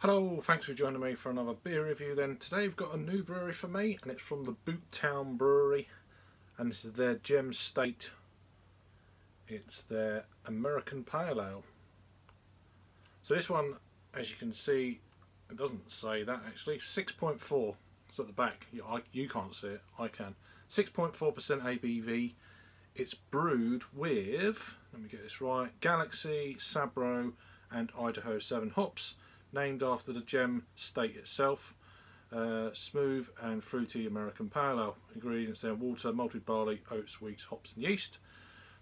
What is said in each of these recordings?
Hello, thanks for joining me for another beer review then. Today we've got a new brewery for me and it's from the Burton Brewery and this is their GemState. It's their American Pale Ale. So this one, as you can see, it doesn't say that actually, 6.4. It's at the back. You can't see it, I can. 6.4% ABV. It's brewed with, let me get this right, Galaxy, Sabro and Idaho 7 hops, named after the GemState itself. Smooth and fruity American Pale Ale. Ingredients there: water, malted barley, oats, wheat, hops and yeast.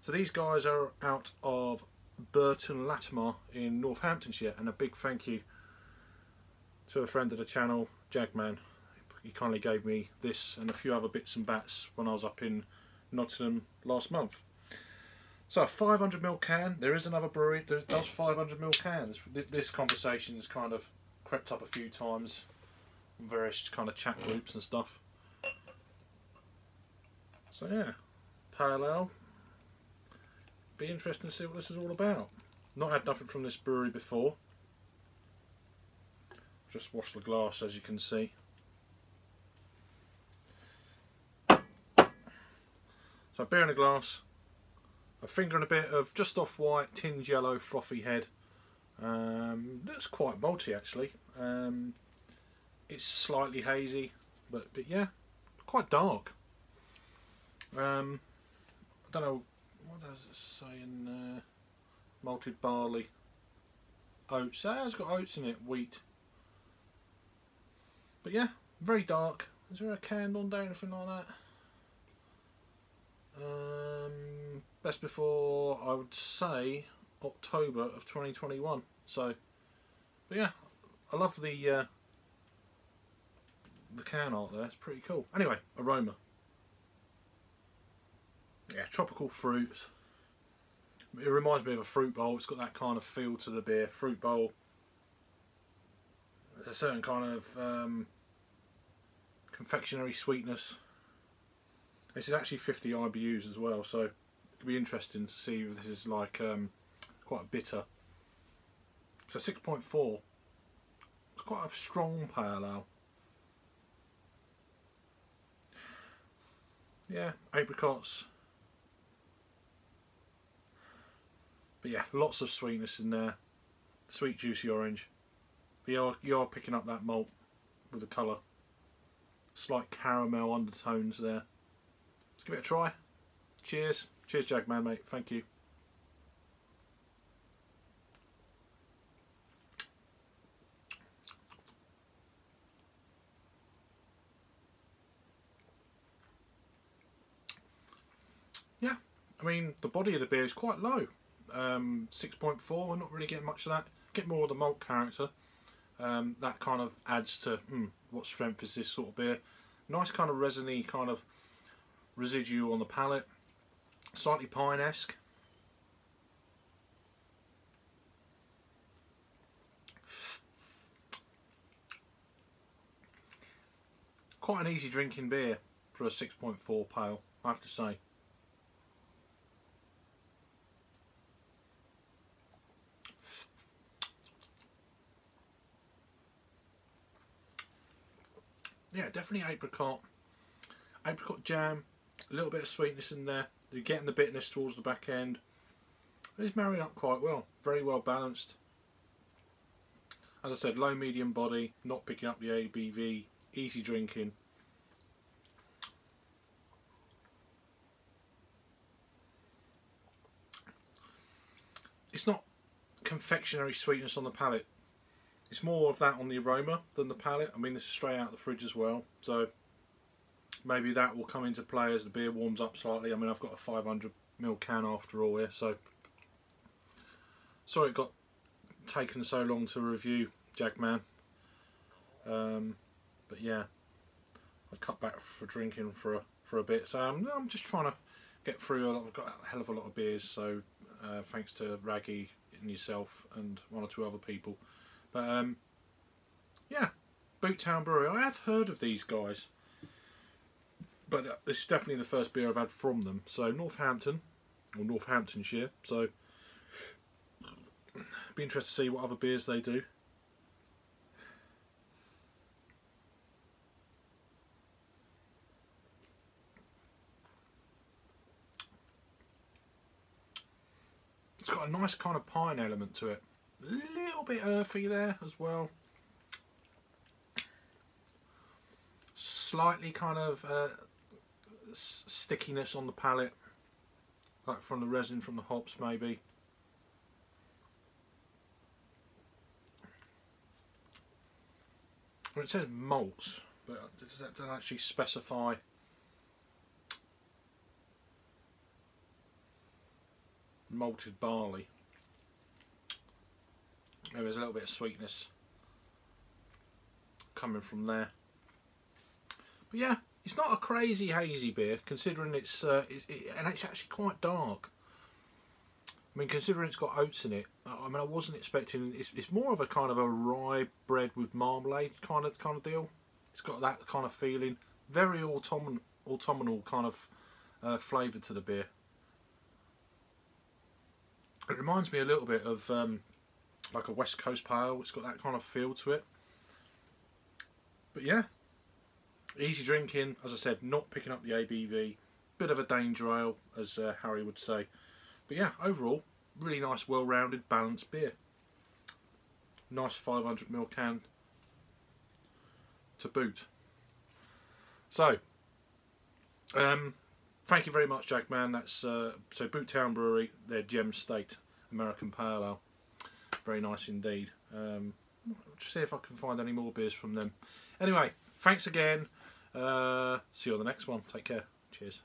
So these guys are out of Burton, Latimer in Northamptonshire, and a big thank you to a friend of the channel, Jagman. He kindly gave me this and a few other bits and bats when I was up in Nottingham last month. So a 500ml can. There is another brewery that does 500ml cans. This conversation has kind of crept up a few times in various kind of chat groups and stuff. So yeah, Pale Ale. Be interesting to see what this is all about. Not had nothing from this brewery before. Just washed the glass, as you can see. So beer in a glass. A finger and a bit of just off white, tinged yellow, frothy head. That's quite malty actually. It's slightly hazy, but yeah, quite dark. I don't know, what does it say in malted barley, oats. It has got oats in it, wheat. But yeah, very dark. Is there a can on there, anything like that? Best before, I would say, October of 2021. So, but yeah, I love the can art there. It's pretty cool. Anyway, aroma. Yeah, tropical fruits. It reminds me of a fruit bowl. It's got that kind of feel to the beer. Fruit bowl. There's a certain kind of confectionery sweetness. This is actually 50 IBUs as well, so it'll be interesting to see if this is like quite bitter. So 6.4. It's quite a strong pale ale. Yeah, apricots. But yeah, lots of sweetness in there. Sweet juicy orange. But you are picking up that malt with the colour. Slight caramel undertones there. Let's give it a try. Cheers. Cheers, Jagman, mate. Thank you. Yeah, I mean, the body of the beer is quite low. 6.4, we're not really getting much of that. Get more of the malt character. That kind of adds to, what strength is this sort of beer. Nice kind of resiny kind of residue on the palate, slightly pine-esque. Quite an easy drinking beer for a 6.4 pale, I have to say. Yeah, definitely apricot jam. A little bit of sweetness in there. You're getting the bitterness towards the back end. It's marrying up quite well. Very well balanced. As I said, low medium body, not picking up the ABV, easy drinking. It's not confectionery sweetness on the palate. It's more of that on the aroma than the palate. I mean, this is straight out of the fridge as well, so maybe that will come into play as the beer warms up slightly. I mean, I've got a 500ml can after all here, so sorry it got taken so long to review, Jagman. But yeah, I cut back for drinking for a bit, so I'm just trying to get through. I've got a hell of a lot of beers, so thanks to Raggy and yourself and one or two other people. But yeah, Burton Brewery. I have heard of these guys, but this is definitely the first beer I've had from them. So Northampton, or Northamptonshire. So be interested to see what other beers they do. got a nice kind of pine element to it. A little bit earthy there as well. Slightly kind of stickiness on the palate, like from the resin from the hops maybe. Well, it says malts, but that doesn't actually specify. Malted barley. There's a little bit of sweetness coming from there. But yeah, it's not a crazy hazy beer, considering and it's actually quite dark. I mean, considering it's got oats in it, I mean, I wasn't expecting. It's more of a kind of a rye bread with marmalade kind of deal. It's got that kind of feeling, very autumnal kind of flavour to the beer. It reminds me a little bit of like a West Coast pale. It's got that kind of feel to it. But yeah, easy drinking. As I said, not picking up the ABV. Bit of a danger ale, as Harry would say. But yeah, overall, really nice, well-rounded, balanced beer. Nice 500ml can to boot. So, thank you very much, Jackman. That's so Boottown Brewery, their GemState American Pale Ale. Very nice indeed. Just see if I can find any more beers from them. Anyway, thanks again. See you on the next one. Take care. Cheers.